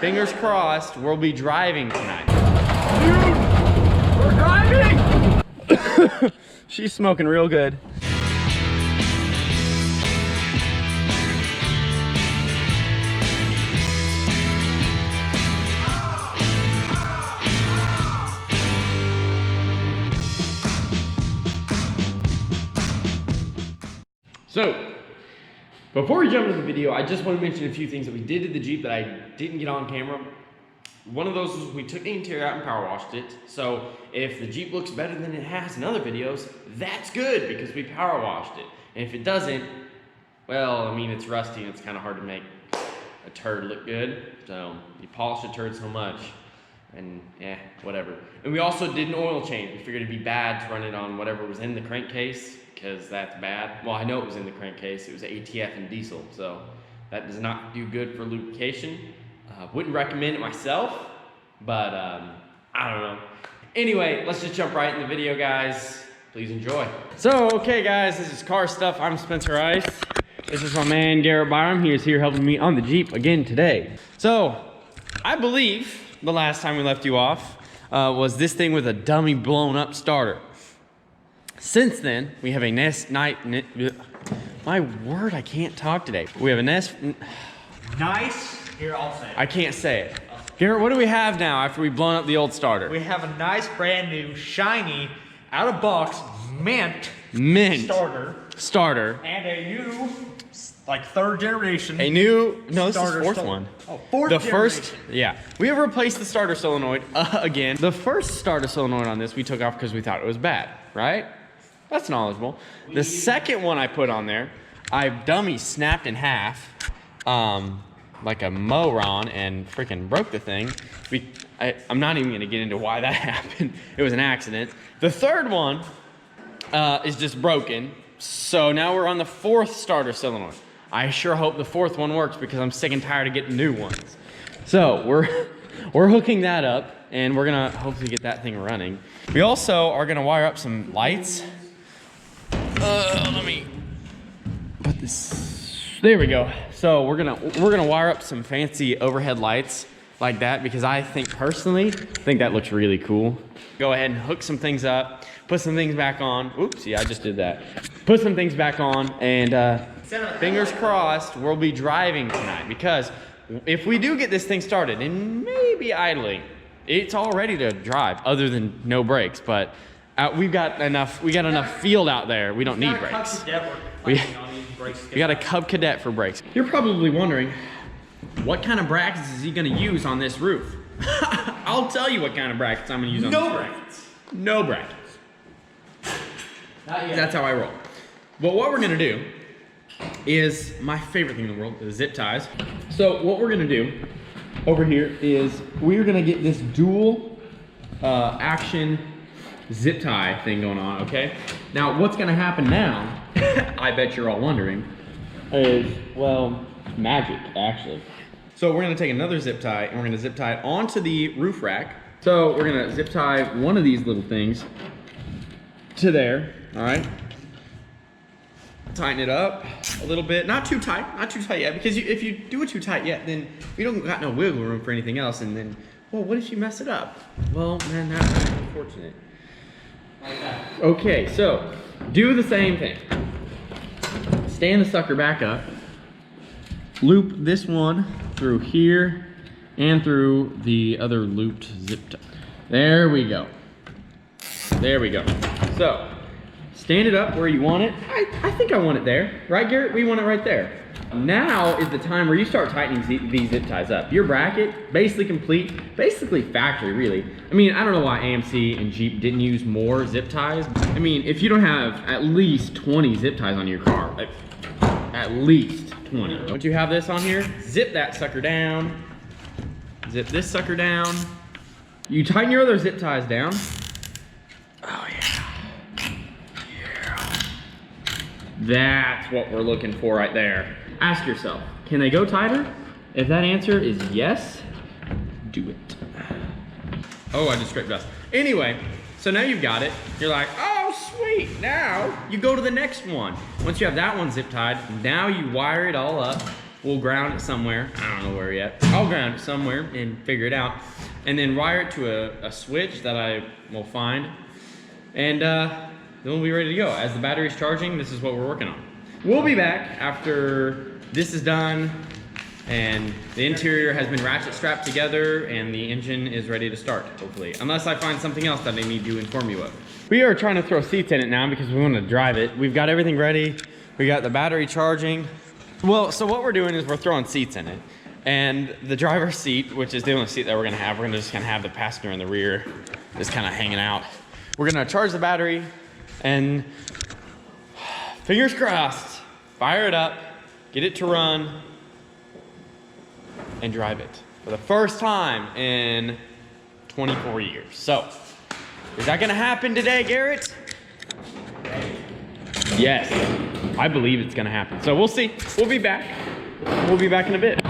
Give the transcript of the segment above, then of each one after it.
Fingers crossed, we'll be driving tonight. Dude, we're driving! She's smoking real good. So, before we jump into the video, I just want to mention a few things that we did to the Jeep that I didn't get on camera. One of those was we took the interior out and power washed it. So if the Jeep looks better than it has in other videos, that's good because we power washed it. And if it doesn't, well, I mean, it's rusty and it's kind of hard to make a turd look good. So you polish a turd so much and whatever. And we also did an oil change. We figured it'd be bad to run it on whatever was in the crankcase, because that's bad. Well, I know it was in the crankcase. It was ATF and diesel, so that does not do good for lubrication. Wouldn't recommend it myself, but I don't know. Anyway, let's just jump right in the video, guys. Please enjoy. So, okay, guys, this is car stuff. I'm Spencer Rice. This is my man, Garrett Byram. He is here helping me on the Jeep again today. So, I believe the last time we left you off was this thing with a dummy blown up starter. Since then, we have a my word, I can't talk today. We have a Nice. Here, I'll say it. I can't say it. Garrett, what do we have now after we've blown up the old starter? We have a nice, brand new, shiny, out of box, mint starter. And a new, like, third generation. No, this is fourth one. Oh, fourth generation. First, yeah. We have replaced the starter solenoid again. The first starter solenoid on this we took off because we thought it was bad, right? That's knowledgeable. The second one I put on there, I dummy snapped in half, like a moron, and freaking broke the thing. I'm not even gonna get into why that happened. It was an accident. The third one is just broken. So now we're on the fourth starter solenoid. I sure hope the fourth one works because I'm sick and tired of getting new ones. So we're hooking that up and we're gonna hopefully get that thing running. We also are gonna wire up some lights. Let me put this, there we go. So we're gonna wire up some fancy overhead lights like that because I personally think that looks really cool. Go ahead and hook some things up, put some things back on. Oops, yeah, I just did that. Put some things back on and fingers crossed we'll be driving tonight, because if we do get this thing started and maybe idling, it's all ready to drive other than no brakes, but we got enough field out there. We don't need brakes. We got a Cub Cadet for brakes. You're probably wondering, what kind of brackets is he gonna use on this roof? I'll tell you what kind of brackets I'm gonna use on this roof. No brackets. Not yet. That's how I roll. But what we're gonna do is my favorite thing in the world, is zip ties. So what we're gonna do over here is we're gonna get this dual action zip tie thing going on, okay? Now, what's gonna happen now, I bet you're all wondering, is, well, magic, actually. So we're gonna take another zip tie and we're gonna zip tie it onto the roof rack. So we're gonna zip tie one of these little things to there, all right? Tighten it up a little bit, not too tight yet, because if you do it too tight yet, then we don't got no wiggle room for anything else, and then, well, what if you mess it up? Well, man, that's unfortunate. Like that. Okay, so do the same thing. Stand the sucker back up. Loop this one through here and through the other looped zip tie. There we go. There we go. So stand it up where you want it. I think I want it there. Right, Garrett? We want it right there. Now is the time where you start tightening these zip ties up. Your bracket, basically complete, basically factory, really. I mean, I don't know why AMC and Jeep didn't use more zip ties. I mean, if you don't have at least 20 zip ties on your car, like, at least 20. Once you have this on here, zip that sucker down. Zip this sucker down. You tighten your other zip ties down. Oh, yeah. Yeah. That's what we're looking for right there. Ask yourself, can they go tighter? If that answer is yes, do it. Oh, I just scraped dust. Anyway, so now you've got it. You're like, oh, sweet. Now you go to the next one. Once you have that one zip tied, now you wire it all up We'll ground it somewhere. I don't know where yet. I'll ground it somewhere and figure it out. And then wire it to a switch that I will find. And then we'll be ready to go. As the battery's charging, this is what we're working on. We'll be back after this is done and the interior has been ratchet strapped together and the engine is ready to start, hopefully. Unless I find something else that I need to inform you of. We are trying to throw seats in it now because we want to drive it. We've got everything ready. We got the battery charging. Well, so what we're doing is we're throwing seats in it. And the driver's seat, which is the only seat that we're gonna just have the passenger in the rear just kind of hanging out. We're gonna charge the battery and fingers crossed, fire it up, get it to run, and drive it for the first time in 24 years. So, is that gonna happen today, Garrett? Yes, I believe it's gonna happen. So we'll see, we'll be back. We'll be back in a bit.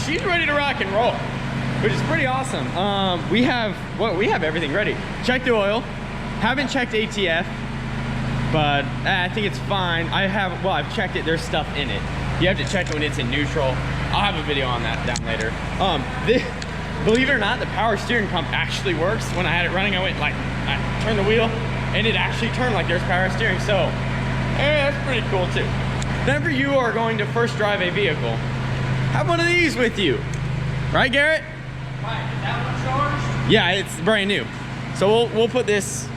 She's ready to rock and roll, which is pretty awesome. We have everything ready. Check the oil, haven't checked ATF, but I think it's fine. I've checked it, there's stuff in it. You have to check it when it's in neutral. I'll have a video on that down later. Believe it or not, the power steering pump actually works. When I had it running, I turned the wheel and it actually turned like there's power steering. So, that's pretty cool too. Whenever you are going to first drive a vehicle, have one of these with you. Right, Garrett? Right, is that one charged? Yeah, it's brand new. So we'll put this.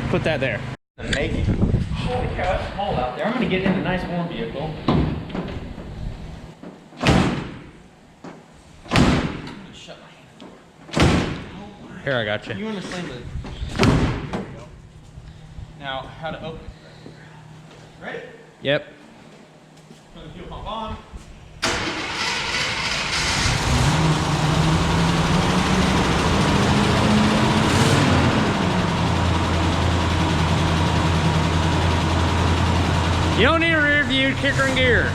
Put that there. Amazing. Holy cow, it's cold out there. I'm gonna get in a nice warm vehicle. Shut my hand. Here, I got you. You want to slam the... There we go. Now, how to open it. Ready? Yep. Put the fuel pump on. You don't need a rear view, kicker and gear.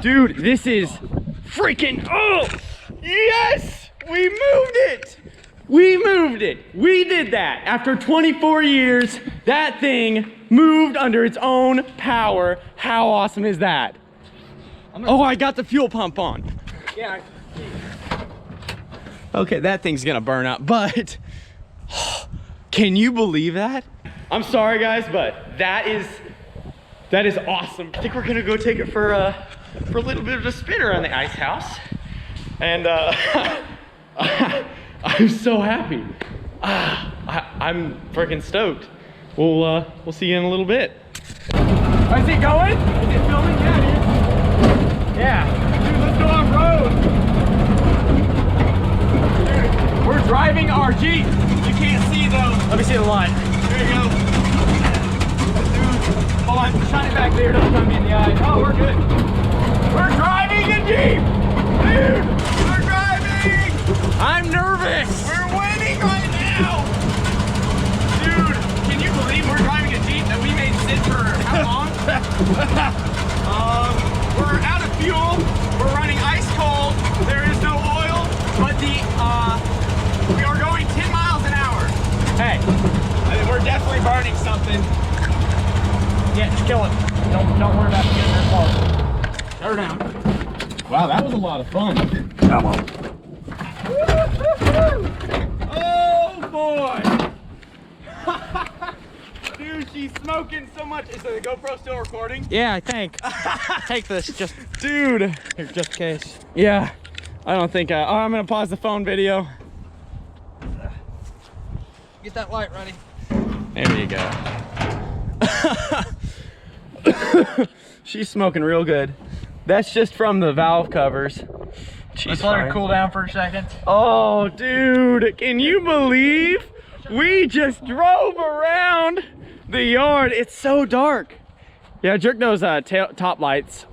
Dude, this is freaking, oh, yes, we moved it. We moved it. We did that. After 24 years, that thing moved under its own power. How awesome is that? Oh, I got the fuel pump on. Yeah. Okay, that thing's gonna burn up, but can you believe that? I'm sorry guys, but that is awesome. I think we're gonna go take it for a little bit of a spin around the ice house. And I'm so happy. I'm freaking stoked. We'll see you in a little bit. Is it going? Is it filming? Yeah, it is. Yeah. Dude, let's go off road. Dude, we're driving our Jeep. You can't see though. Let me see the light. There you go. Dude, hold on. Shine it back there. Don't come me in the eye. Oh, we're good. We're driving a Jeep. Dude, we're driving. I'm nervous. We're winning right now. Dude, can you believe we're driving a Jeep that we made sit for how long? We're out of fuel. We're running ice cold. There is no oil, but we are going 10 miles an hour. Hey, I mean, we're definitely burning something. Yeah, just kill it. Don't worry about getting her close. Shut her down. Wow, that was a lot of fun. Come on. Oh boy! Dude, she's smoking so much. Is the GoPro still recording? Yeah, I think. Take this, just Dude. here, just in case. Yeah, I don't think I'm gonna pause the phone video. Get that light ready. There you go. She's smoking real good. That's just from the valve covers. Let's let her cool down for a second. Oh, dude, can you believe we just drove around the yard? It's so dark. Yeah, jerk those top lights.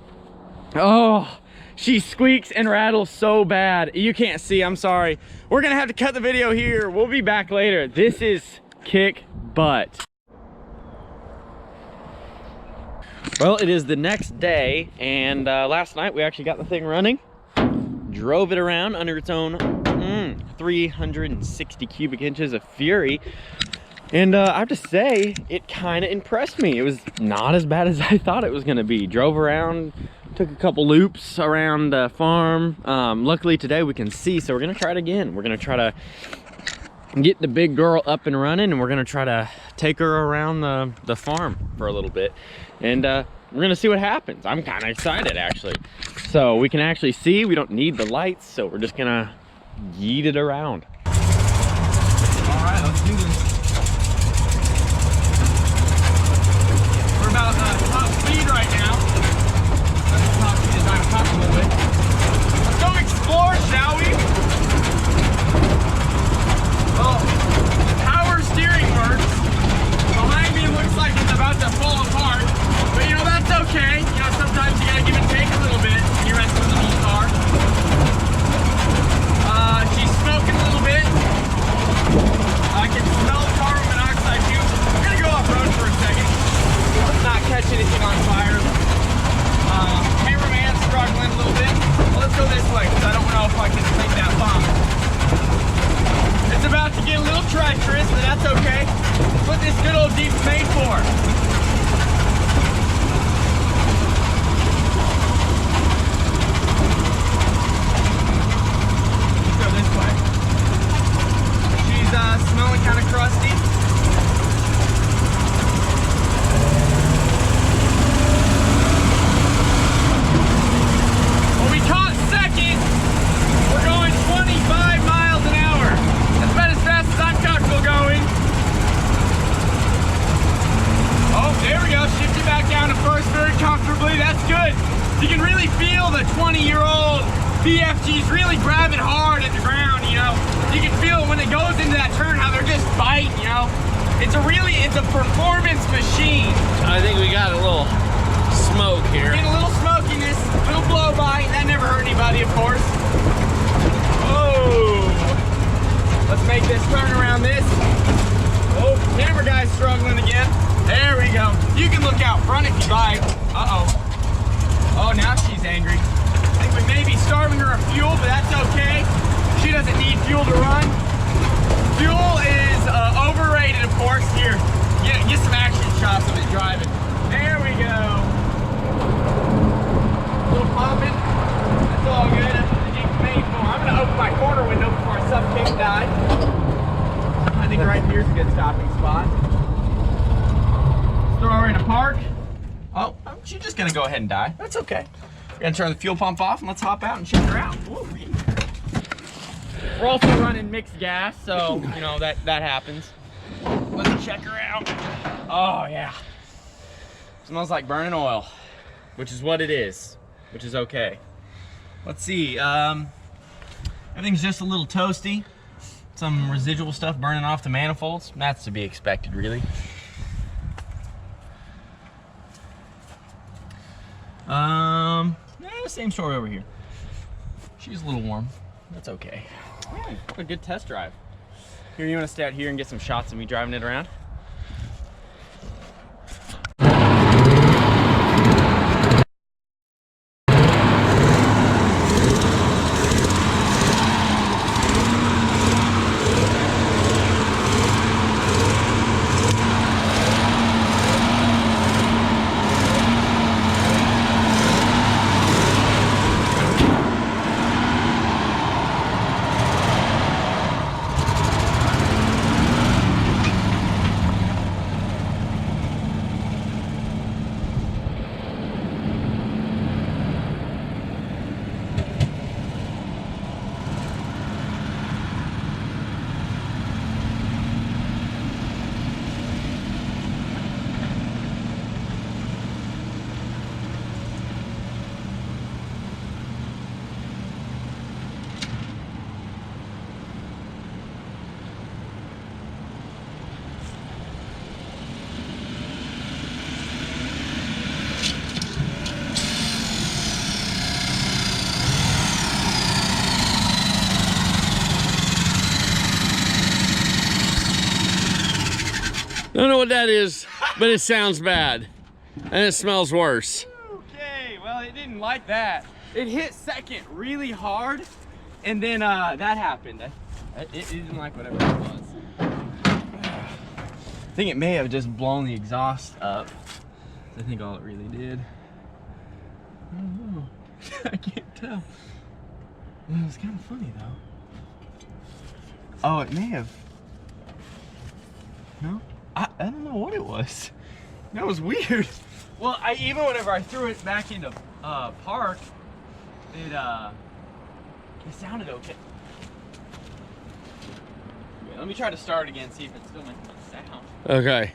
Oh, she squeaks and rattles so bad. You can't see, I'm sorry. We're gonna have to cut the video here. We'll be back later. This is kick butt. Well, it is the next day, and last night we actually got the thing running. Drove it around under its own 360 cubic inches of fury. And I have to say, it kind of impressed me. It was not as bad as I thought it was gonna be. Drove around, took a couple loops around the farm. Luckily today we can see, so we're gonna try it again. We're gonna try to get the big girl up and running, and we're gonna try to take her around the farm for a little bit. And we're gonna see what happens. I'm kind of excited actually. So we can actually see, we don't need the lights, so we're just gonna yeet it around. All right, let's do this. We're about top speed right now. That's the top speed as I'm comfortable with. Let's go explore, shall we? Well, the power steering works. Behind me looks like it's about to fall apart. But you know, that's okay. You know, sometimes you gotta give and take a little bit when you're messing with a new car. She's smoking a little bit. I can smell carbon monoxide fumes. I'm gonna go off-road for a second. Let's not catch anything on fire. Cameraman's struggling a little bit. Well, let's go this way, because I don't know if I can make that bomb. It's about to get a little treacherous, but that's okay. That's what this good old Jeep's made for. Let's go this way. She's smelling kind of crusty. Well, we caught second. We're going 25 miles an hour. That's about as fast as I'm comfortable going. Oh, there we go. Shifted back down to first very comfortably. That's good. You can really feel the 20-year-old BFGs really grabbing hard at the ground, you know. You can feel it when it goes into that turn, how they're just biting, you know. It's a performance machine. I think we got a little smoke here. Getting a little smokiness, a little blow by. That never hurt anybody, of course. Oh, let's make this turn around this. Oh, camera guy's struggling again. There we go. You can look out front if you like. Uh-oh. Oh, now she's angry. I think we may be starving her of fuel, but that's okay. She doesn't need fuel to run. Fuel is overrated, of course. Here, get some action shots of it driving. There we go. A little pumping. That's all good. That's what the Jeep's made for. I'm gonna open my corner window before I suffocate and die. I think right here's a good stopping spot. Let's throw her in a park. Oh, she's just gonna go ahead and die. That's okay. We're gonna turn the fuel pump off and let's hop out and check her out. Woo. We're also running mixed gas, so you know that happens. Let's check her out. Oh yeah. Smells like burning oil, which is what it is, which is okay. Let's see. Everything's just a little toasty. Some residual stuff burning off the manifolds. That's to be expected, really. Yeah, same story over here. She's a little warm. That's okay. Oh, what a good test drive. Here, you want to stay out here and get some shots of me driving it around? Don't know what that is, but it sounds bad. And it smells worse. Okay, well, it didn't like that. It hit second really hard, and then that happened. It didn't like whatever it was. I think it may have just blown the exhaust up. I think all it really did. I don't know. I can't tell. Well, it was kind of funny though. Oh, it may have. No? I don't know what it was. That was weird. Well, even whenever I threw it back into park, it sounded okay. Wait, let me try to start again, see if it's still making a sound. Okay.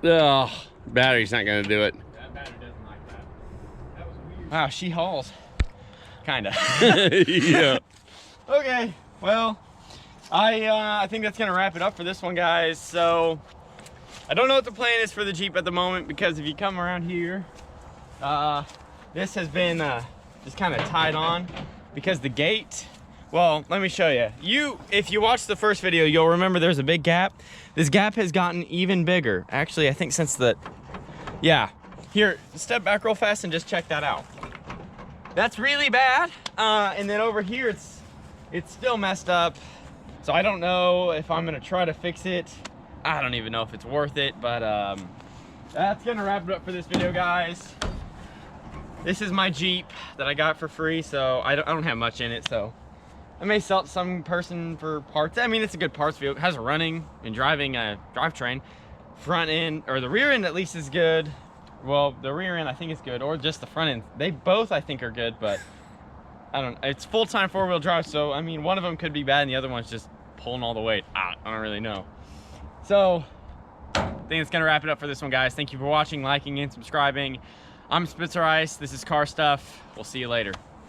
Ugh, battery's not gonna do it. That battery doesn't like that. That was weird. Wow, she hauls. Kinda. Yeah. Okay, well, I think that's gonna wrap it up for this one, guys. So, I don't know what the plan is for the Jeep at the moment, because if you come around here, this has been just kind of tied on because the gate, well, let me show you. If you watched the first video, you'll remember there's a big gap. This gap has gotten even bigger. Actually, I think since the, yeah. Here, step back real fast and just check that out. That's really bad. And then over here, it's still messed up. So I don't know if I'm gonna try to fix it. I don't even know if it's worth it, but that's gonna wrap it up for this video, guys. This is my Jeep that I got for free, so I don't have much in it, so I may sell it to some person for parts. I mean, it's a good parts vehicle. It has a running and driving drivetrain. Front end, or the rear end at least is good. Well, the rear end I think is good, or just the front end. They both I think are good, but I don't. It's full-time four-wheel drive, so I mean, one of them could be bad and the other one's just pulling all the weight. I don't really know. So I think it's gonna wrap it up for this one, guys. Thank you for watching, liking, and subscribing. I'm Spitzer Ice. This is Car Stuff. We'll see you later.